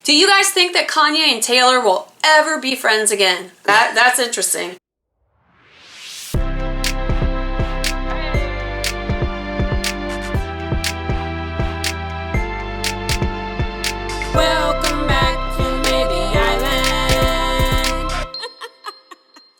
Do you guys think that Kanye and Taylor will ever be friends again? That's interesting. Welcome back to Mabie Island.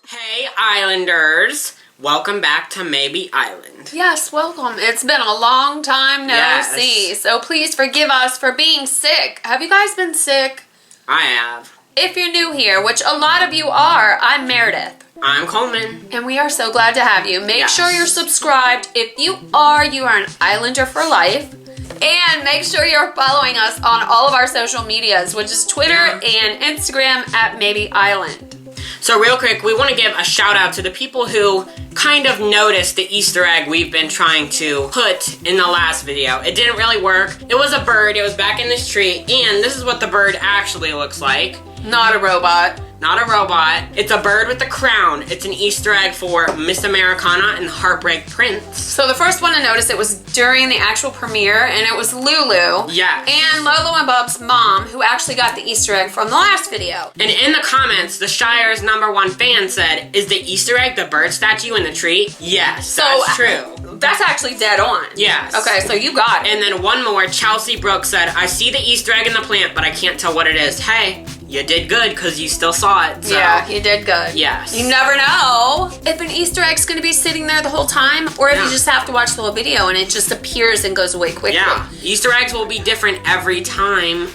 Hey Islanders, welcome back to Mabie Island. Yes, welcome. It's been a long time no see, so please forgive us for being sick. Have you guys been sick? I have. If you're new here, which a lot of you are, I'm Meredith. I'm Coleman. And we are so glad to have you. Make sure you're subscribed. If you are an Islander for life. And make sure you're following us on all of our social medias, which is Twitter and Instagram at Mabie Island. So real quick, we want to give a shout out to the people who kind of noticed the Easter egg we've been trying to put in the last video. It didn't really work. It was a bird. It was back in this tree. And this is what the bird actually looks like. Not a robot. Not a robot. It's a bird with a crown. It's an Easter egg for Miss Americana and the Heartbreak Prince. So the first one to notice it was during the actual premiere, and it was Lulu. Yes. And Lolo and Bub's mom, who actually got the Easter egg from the last video. And in the comments, the Shire's #1 fan said, is the Easter egg the bird statue in the tree? Yes, that's true. That's actually dead on. Yes. Okay, so you got it. And then one more, Chelsea Brooks said, I see the Easter egg in the plant, but I can't tell what it is. Hey, you did good because you still saw it. So. Yeah, you did good. Yes. You never know if an Easter egg's going to be sitting there the whole time, or if you just have to watch the whole video and it just appears and goes away quickly. Yeah, Easter eggs will be different every time.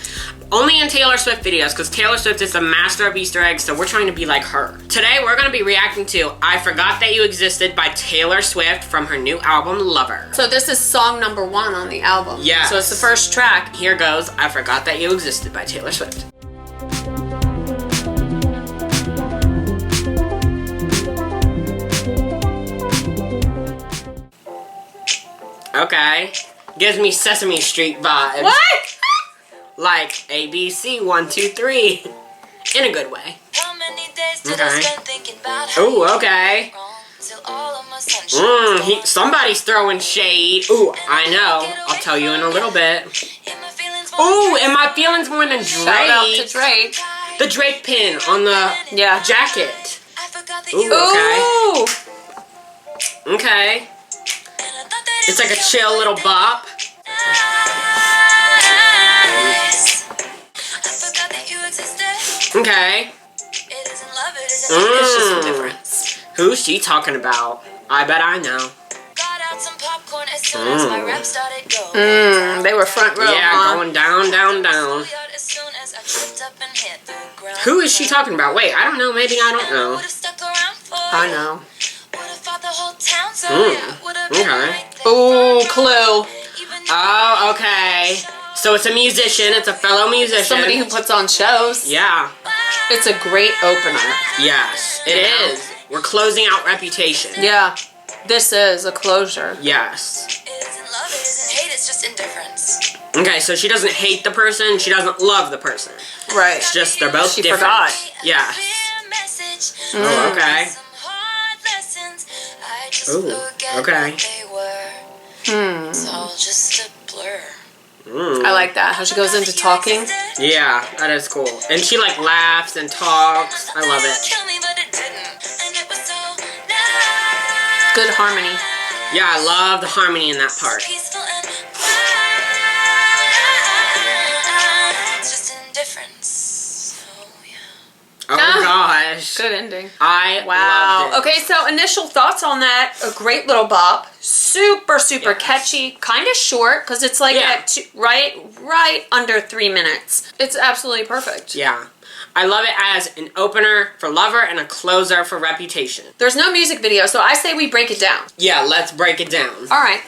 Only in Taylor Swift videos, because Taylor Swift is the master of Easter eggs, so we're trying to be like her. Today, we're going to be reacting to I Forgot That You Existed by Taylor Swift from her new album, Lover. So this is song #1 on the album. Yeah. So it's the first track. Here goes I Forgot That You Existed by Taylor Swift. Okay. Gives me Sesame Street vibes. What? Like ABC 1, 2, 3. In a good way. Okay. Ooh, okay. Somebody's throwing shade. Ooh, I know. I'll tell you in a little bit. Ooh, and my feelings more than Drake. Shout out to Drake. The Drake pin on the jacket. Ooh, okay. Okay. It's like a chill little bop. Okay. It's just a difference. Who's she talking about? I bet I know. They were front row. Yeah, going down, down, down. Who is she talking about? Wait, I don't know. Maybe I don't know. I know. Okay. Ooh, Clue. Oh, okay. So it's a musician. It's a fellow musician. Somebody who puts on shows. Yeah. It's a great opener. Yes, it is. We're closing out Reputation. Yeah. This is a closure. Yes. It isn't love, it isn't hate, it's just indifference. Okay, so she doesn't hate the person. She doesn't love the person. Right. It's just they're both different. Forgot. Yeah. Oh, okay. Ooh, okay. It's all just a blur. I like that. How she goes into talking. Yeah, that is cool. And she like laughs and talks. I love it. Good harmony. Yeah, I love the harmony in that part. It's just indifference. Oh gosh. Good ending. I loved it. Okay, so initial thoughts on that. A great little bop. Super catchy. Kind of short because it's like at right under 3 minutes. It's absolutely perfect. Yeah. I love it as an opener for Lover and a closer for Reputation. There's no music video, so I say we break it down. Yeah, let's break it down. All right.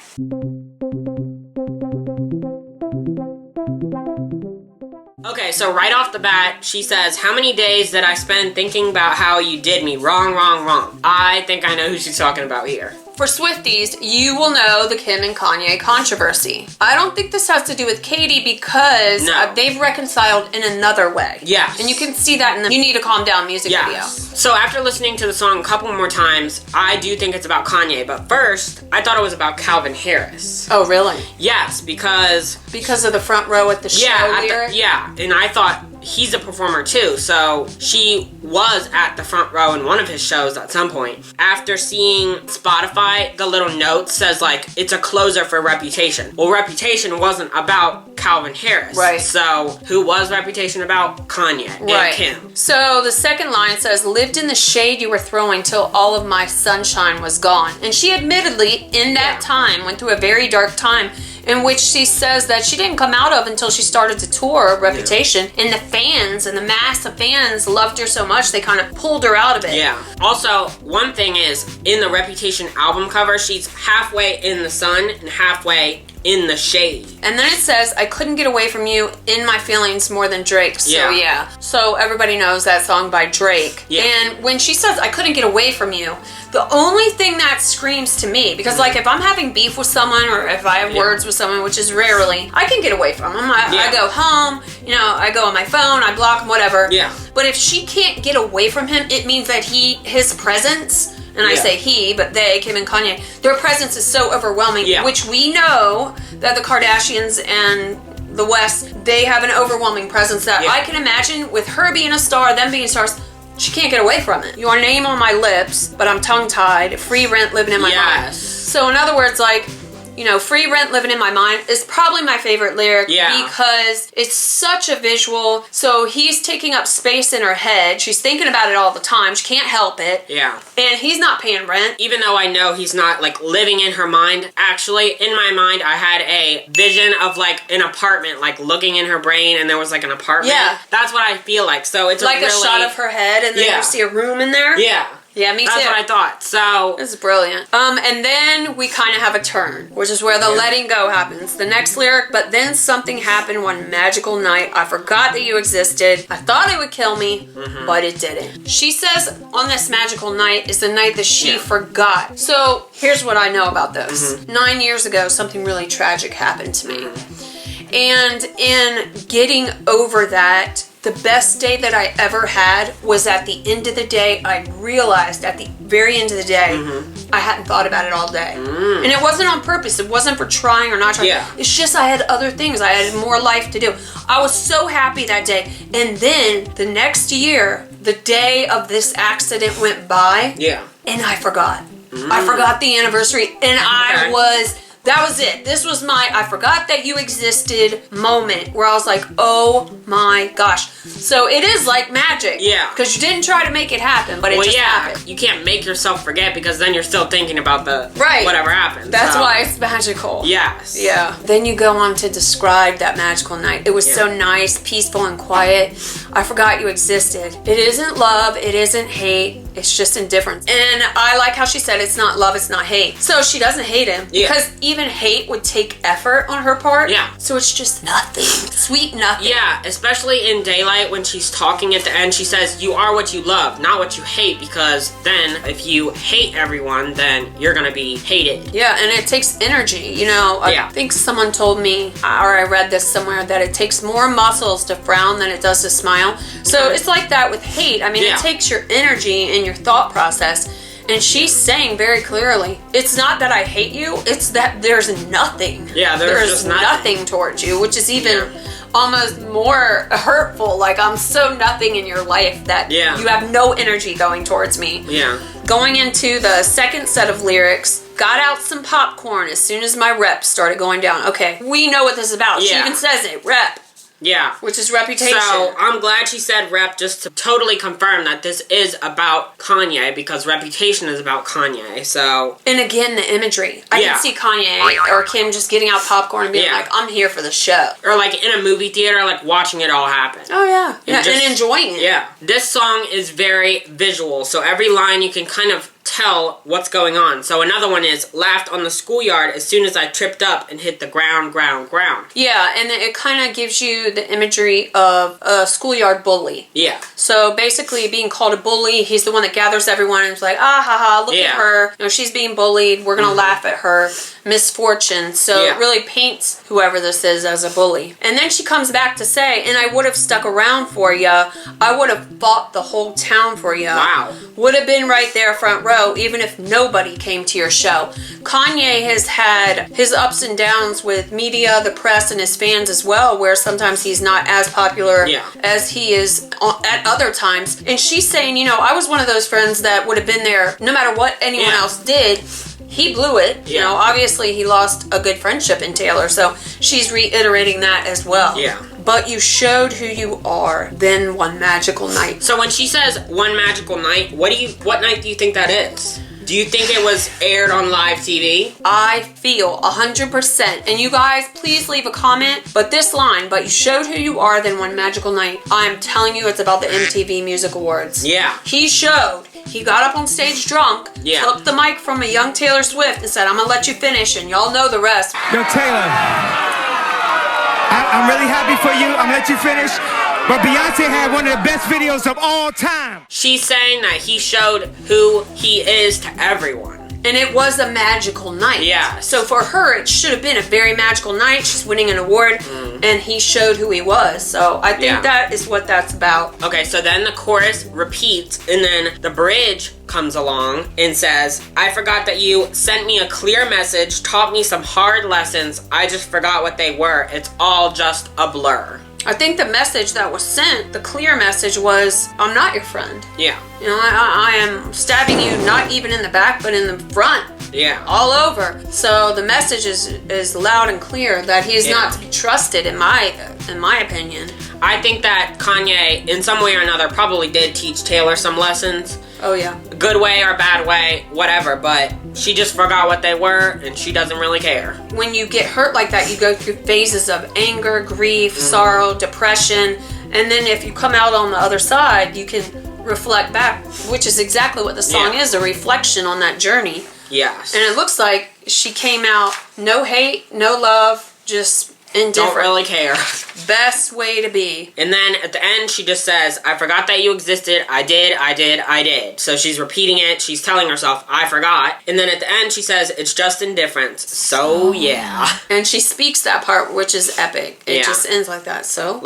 Okay, so right off the bat, she says, how many days did I spend thinking about how you did me? Wrong, wrong, wrong. I think I know who she's talking about here. For Swifties, you will know the Kim and Kanye controversy. I don't think this has to do with Katie because they've reconciled in another way. Yeah. And you can see that in the You Need to Calm Down music video. So after listening to the song a couple more times, I do think it's about Kanye. But first, I thought it was about Calvin Harris. Oh, really? Yes, because of the front row at the show lyric? and I thought he's a performer too, so she was at the front row in one of his shows at some point. After seeing Spotify, the little note says like, it's a closer for Reputation. Well, Reputation wasn't about Calvin Harris. Right. So who was Reputation about? Kanye and Kim. So the second line says, lived in the shade you were throwing till all of my sunshine was gone. And she admittedly, in that time, went through a very dark time in which she says that she didn't come out of until she started to tour Reputation. And the fans and the mass of fans loved her so much, they kind of pulled her out of it. Yeah. Also, one thing is, in the Reputation album cover, she's halfway in the sun and halfway in the shade. And then it says, I couldn't get away from you, in my feelings more than Drake. So yeah. So everybody knows that song by Drake. Yeah. And when she says, I couldn't get away from you, the only thing that screams to me, because like if I'm having beef with someone or if I have words with someone, which is rarely, I can get away from them. I go home, you know, I go on my phone, I block him, whatever. Yeah. But if she can't get away from him, it means that his presence, and I say he, but they, Kim and Kanye, their presence is so overwhelming, which we know that the Kardashians and the West, they have an overwhelming presence that I can imagine with her being a star, them being stars, she can't get away from it. Your name on my lips, but I'm tongue-tied, free rent living in my mind. So in other words, like, you know, free rent living in my mind is probably my favorite lyric because it's such a visual. So he's taking up space in her head. She's thinking about it all the time. She can't help it. Yeah. And he's not paying rent. Even though I know he's not like living in her mind, actually in my mind I had a vision of like an apartment, like looking in her brain and there was like an apartment. Yeah. That's what I feel like. So it's like a shot of her head and then you see a room in there. Yeah. Yeah, me too. That's what I thought. So this is brilliant. And then we kind of have a turn, which is where the letting go happens. The next lyric, but then something happened one magical night. I forgot that you existed. I thought it would kill me, but it didn't. She says on this magical night is the night that she forgot. So here's what I know about those. 9 years ago, something really tragic happened to me. And in getting over that, the best day that I ever had was at the end of the day. I realized at the very end of the day, I hadn't thought about it all day. And it wasn't on purpose. It wasn't for trying or not trying. It's just I had other things. I had more life to do. I was so happy that day. And then the next year, the day of this accident went by. And I forgot. I forgot the anniversary. And I was... That was it. This was my I forgot that you existed moment where I was like, oh my gosh. So it is like magic. Yeah. Because you didn't try to make it happen, but it just happened. You can't make yourself forget because then you're still thinking about the whatever happened. That's why it's magical. Yes. Yeah. Then you go on to describe that magical night. It was so nice, peaceful, and quiet. I forgot you existed. It isn't love. It isn't hate. It's just indifference. And I like how she said it's not love, it's not hate. So she doesn't hate him. Because even hate would take effort on her part. So it's just nothing. Sweet nothing. Yeah, especially in Daylight when she's talking at the end, she says, you are what you love, not what you hate, because then if you hate everyone, then you're gonna be hated. Yeah, and it takes energy. You know, I think someone told me, or I read this somewhere, that it takes more muscles to frown than it does to smile. So it's like that with hate. I mean, it takes your energy and your thought process. And she's saying very clearly, it's not that I hate you, it's that there's nothing. Yeah, there's just nothing towards you, which is even almost more hurtful. Like, I'm so nothing in your life that you have no energy going towards me. Yeah. Going into the second set of lyrics, got out some popcorn as soon as my rep started going down. Okay, we know what this is about. She even says it, rep. Yeah. Which is Reputation. So, I'm glad she said rep just to totally confirm that this is about Kanye because Reputation is about Kanye, so... And again, the imagery. I can see Kanye or Kim just getting out popcorn and being like, I'm here for the show. Or like in a movie theater, like watching it all happen. Oh, yeah. And enjoying it. Yeah. This song is very visual, so every line you can kind of tell what's going on. So another one is, laughed on the schoolyard as soon as I tripped up and hit the ground. Yeah, and it kind of gives you the imagery of a schoolyard bully. Yeah. So basically being called a bully, he's the one that gathers everyone and is like, ah, ha, ha, look at her. You know, she's being bullied. We're going to laugh at her misfortune. So it really paints whoever this is as a bully. And then she comes back to say, and I would have stuck around for ya. I would have fought the whole town for ya. Wow. Would have been right there front row. row, even if nobody came to your show. Kanye has had his ups and downs with media, the press, and his fans as well, where sometimes he's not as popular as he is at other times. And she's saying, you know, I was one of those friends that would have been there no matter what anyone else did. He blew it. You know, obviously he lost a good friendship in Taylor, so she's reiterating that as well. Yeah. But you showed who you are then one magical night. So when she says one magical night, what night do you think that is? Do you think it was aired on live TV? I feel 100%. And you guys, please leave a comment. But this line, but you showed who you are then one magical night. I'm telling you, it's about the MTV Music Awards. Yeah. He showed. He got up on stage drunk, took the mic from a young Taylor Swift and said, I'm gonna let you finish, and y'all know the rest. Yo, Taylor, I'm really happy for you. I'm gonna let you finish. But Beyonce had one of the best videos of all time. She's saying that he showed who he is to everyone. And it was a magical night. Yeah. So for her, it should have been a very magical night. She's winning an award, and he showed who he was. So I think that is what that's about. Okay, so then the chorus repeats, and then the bridge comes along and says, I forgot that you sent me a clear message, taught me some hard lessons. I just forgot what they were. It's all just a blur. I think the message that was sent, the clear message was, I'm not your friend. Yeah. You know, I am stabbing you not even in the back, but in the front. Yeah. All over. So the message is loud and clear that he is not to be trusted, in my opinion. I think that Kanye, in some way or another, probably did teach Taylor some lessons. Oh, yeah. Good way or bad way, whatever, but she just forgot what they were, and she doesn't really care. When you get hurt like that, you go through phases of anger, grief, sorrow, depression, and then if you come out on the other side, you can reflect back, which is exactly what the song is, a reflection on that journey. Yes. And it looks like she came out no hate, no love, just indifferent. Don't really care. Best way to be. And then at the end, she just says, I forgot that you existed. I did. So she's repeating it. She's telling herself, I forgot. And then at the end, she says, it's just indifference. So, yeah. And she speaks that part, which is epic. It just ends like that. So,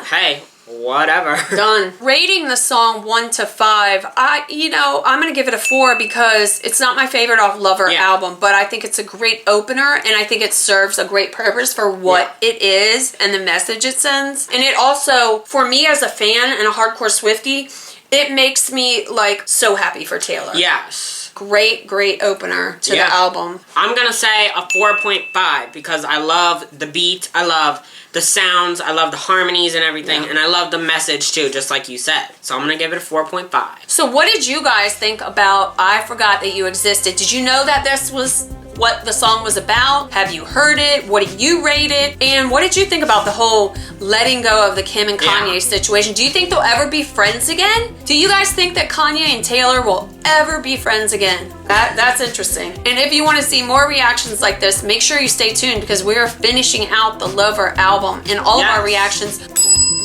hey, whatever. Done. Rating the song 1 to 5, I'm going to give it a 4 because it's not my favorite off Lover album, but I think it's a great opener, and I think it serves a great purpose for what it is and the message it sends. And it also, for me as a fan and a hardcore Swiftie, it makes me, like, so happy for Taylor. Yes. Great opener to the album. I'm going to say a 4.5 because I love the beat, I love the sounds, I love the harmonies and everything, and I love the message too, just like you said. So I'm going to give it a 4.5. So what did you guys think about I Forgot That You Existed? Did you know that this was what the song was about? Have you heard it? What did you rate it? And what did you think about the whole letting go of the Kim and Kanye situation? Do you think they'll ever be friends again? Do you guys think that Kanye and Taylor will ever be friends again? That's interesting. And if you want to see more reactions like this, make sure you stay tuned because we are finishing out the Lover album and all of our reactions.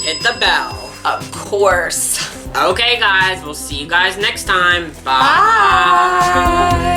Hit the bell. Of course. Okay, guys. We'll see you guys next time. Bye.